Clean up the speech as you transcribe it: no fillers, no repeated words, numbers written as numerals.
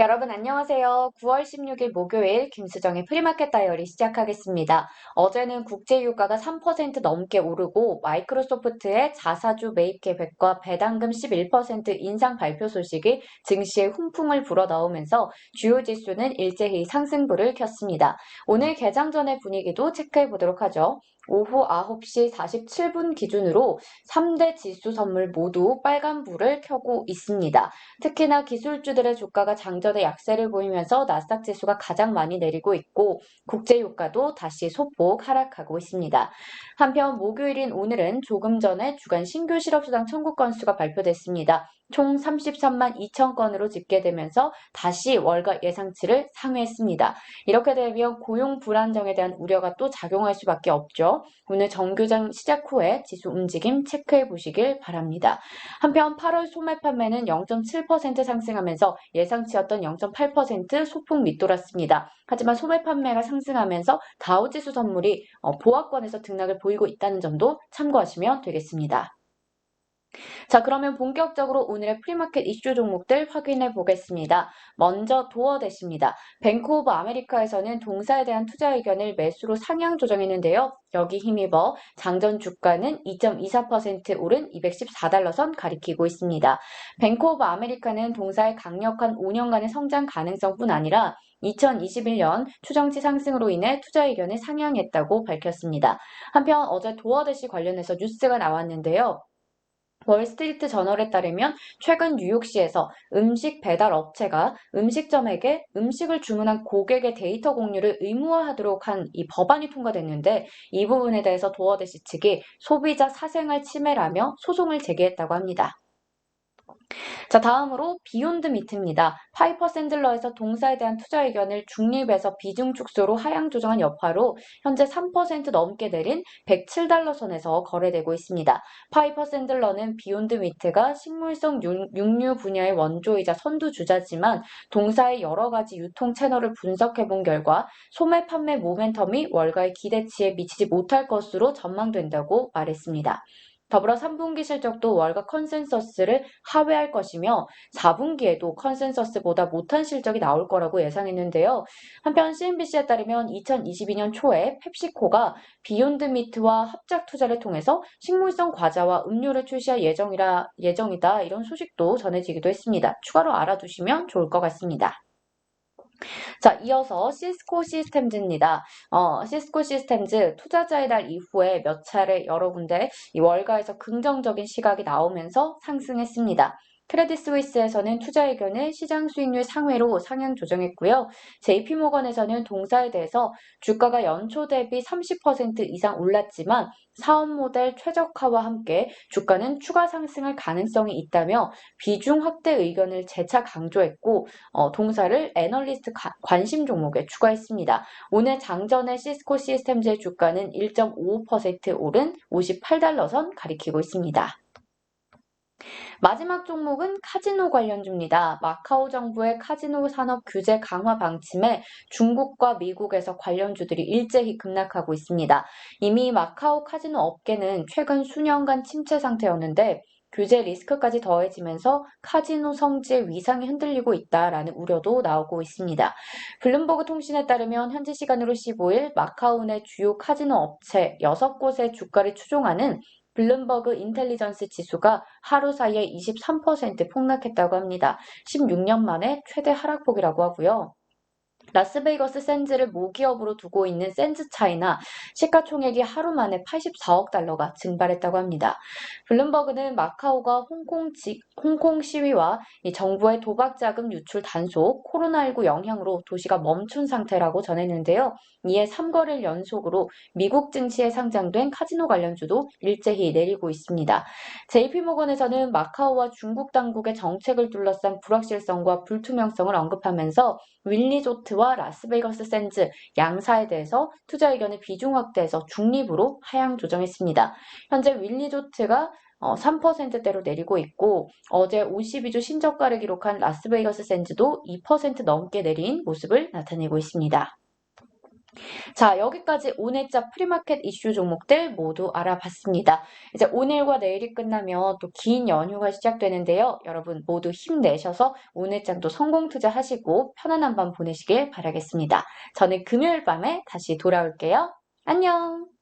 여러분 안녕하세요. 9월 16일 목요일 김수정의 프리마켓 다이어리 시작하겠습니다. 어제는 국제유가가 3% 넘게 오르고 마이크로소프트의 자사주 매입 계획과 배당금 11% 인상 발표 소식이 증시에 훈풍을 불어넣으면서 주요 지수는 일제히 상승불을 켰습니다. 오늘 개장 전의 분위기도 체크해 보도록 하죠. 오후 9시 47분 기준으로 3대 지수 선물 모두 빨간불을 켜고 있습니다. 특히나 기술주들의 주가가 장전의 약세를 보이면서 나스닥 지수가 가장 많이 내리고 있고 국제유가도 다시 소폭 하락하고 있습니다. 한편 목요일인 오늘은 조금 전에 주간 신규 실업수당 청구 건수가 발표됐습니다. 총 33만 2천 건으로 집계되면서 다시 월가 예상치를 상회했습니다. 이렇게 되면 고용 불안정에 대한 우려가 또 작용할 수밖에 없죠. 오늘 정규장 시작 후에 지수 움직임 체크해 보시길 바랍니다. 한편 8월 소매 판매는 0.7% 상승하면서 예상치였던 0.8% 소폭 밑돌았습니다. 하지만 소매 판매가 상승하면서 다우지수 선물이 보합권에서 등락을 보이고 있다는 점도 참고하시면 되겠습니다. 자, 그러면 본격적으로 오늘의 프리마켓 이슈 종목들 확인해 보겠습니다. 먼저 도어대시입니다. 뱅크 오브 아메리카에서는 동사에 대한 투자 의견을 매수로 상향 조정했는데요. 여기 힘입어 장전 주가는 2.24% 오른 214달러 선 가리키고 있습니다. 뱅크 오브 아메리카는 동사의 강력한 5년간의 성장 가능성뿐 아니라 2021년 추정치 상승으로 인해 투자 의견을 상향했다고 밝혔습니다. 한편 어제 도어대시 관련해서 뉴스가 나왔는데요. 월스트리트 저널에 따르면 최근 뉴욕시에서 음식 배달 업체가 음식점에게 음식을 주문한 고객의 데이터 공유를 의무화하도록 한 이 법안이 통과됐는데 이 부분에 대해서 도어대시 측이 소비자 사생활 침해라며 소송을 제기했다고 합니다. 자, 다음으로 비욘드 미트입니다. 파이퍼 샌들러에서 동사에 대한 투자 의견을 중립에서 비중 축소로 하향 조정한 여파로 현재 3% 넘게 내린 107달러 선에서 거래되고 있습니다. 파이퍼 샌들러는 비욘드 미트가 식물성 육류 분야의 원조이자 선두주자지만 동사의 여러 가지 유통 채널을 분석해 본 결과 소매 판매 모멘텀이 월가의 기대치에 미치지 못할 것으로 전망된다고 말했습니다. 더불어 3분기 실적도 월가 컨센서스를 하회할 것이며 4분기에도 컨센서스보다 못한 실적이 나올 거라고 예상했는데요. 한편 CNBC에 따르면 2022년 초에 펩시코가 비욘드 미트와 합작 투자를 통해서 식물성 과자와 음료를 출시할 예정이다. 이런 소식도 전해지기도 했습니다. 추가로 알아두시면 좋을 것 같습니다. 자, 이어서 시스코 시스템즈입니다. 시스코 시스템즈 투자자의 날 이후에 몇 차례 여러 군데 이 월가에서 긍정적인 시각이 나오면서 상승했습니다. 크레딧 스위스에서는 투자 의견을 시장 수익률 상회로 상향 조정했고요. JP모건에서는 동사에 대해서 주가가 연초 대비 30% 이상 올랐지만 사업 모델 최적화와 함께 주가는 추가 상승할 가능성이 있다며 비중 확대 의견을 재차 강조했고 동사를 애널리스트 관심 종목에 추가했습니다. 오늘 장전의 시스코 시스템즈의 주가는 1.55% 오른 58달러 선 가리키고 있습니다. 마지막 종목은 카지노 관련주입니다. 마카오 정부의 카지노 산업 규제 강화 방침에 중국과 미국에서 관련주들이 일제히 급락하고 있습니다. 이미 마카오 카지노 업계는 최근 수년간 침체 상태였는데 규제 리스크까지 더해지면서 카지노 성지의 위상이 흔들리고 있다라는 우려도 나오고 있습니다. 블룸버그 통신에 따르면 현지 시간으로 15일 마카오 내 주요 카지노 업체 6곳의 주가를 추종하는 블룸버그 인텔리전스 지수가 하루 사이에 23% 폭락했다고 합니다. 16년 만에 최대 하락폭이라고 하고요. 라스베이거스 샌즈를 모기업으로 두고 있는 샌즈 차이나 시가총액이 하루 만에 84억 달러가 증발했다고 합니다. 블룸버그는 마카오가 홍콩 시위와 이 정부의 도박 자금 유출 단속, 코로나19 영향으로 도시가 멈춘 상태라고 전했는데요. 이에 3거래일 연속으로 미국 증시에 상장된 카지노 관련주도 일제히 내리고 있습니다. JP모건에서는 마카오와 중국 당국의 정책을 둘러싼 불확실성과 불투명성을 언급하면서 윌리조트와 라스베이거스 샌즈 양사에 대해서 투자 의견을 비중 확대해서 중립으로 하향 조정했습니다. 현재 윌리조트가 3%대로 내리고 있고 어제 52주 신저가를 기록한 라스베이거스 샌즈도 2% 넘게 내린 모습을 나타내고 있습니다. 자, 여기까지 오늘자 프리마켓 이슈 종목들 모두 알아봤습니다. 이제 오늘과 내일이 끝나면 또 긴 연휴가 시작되는데요. 여러분 모두 힘내셔서 오늘장도 성공 투자하시고 편안한 밤 보내시길 바라겠습니다. 저는 금요일 밤에 다시 돌아올게요. 안녕!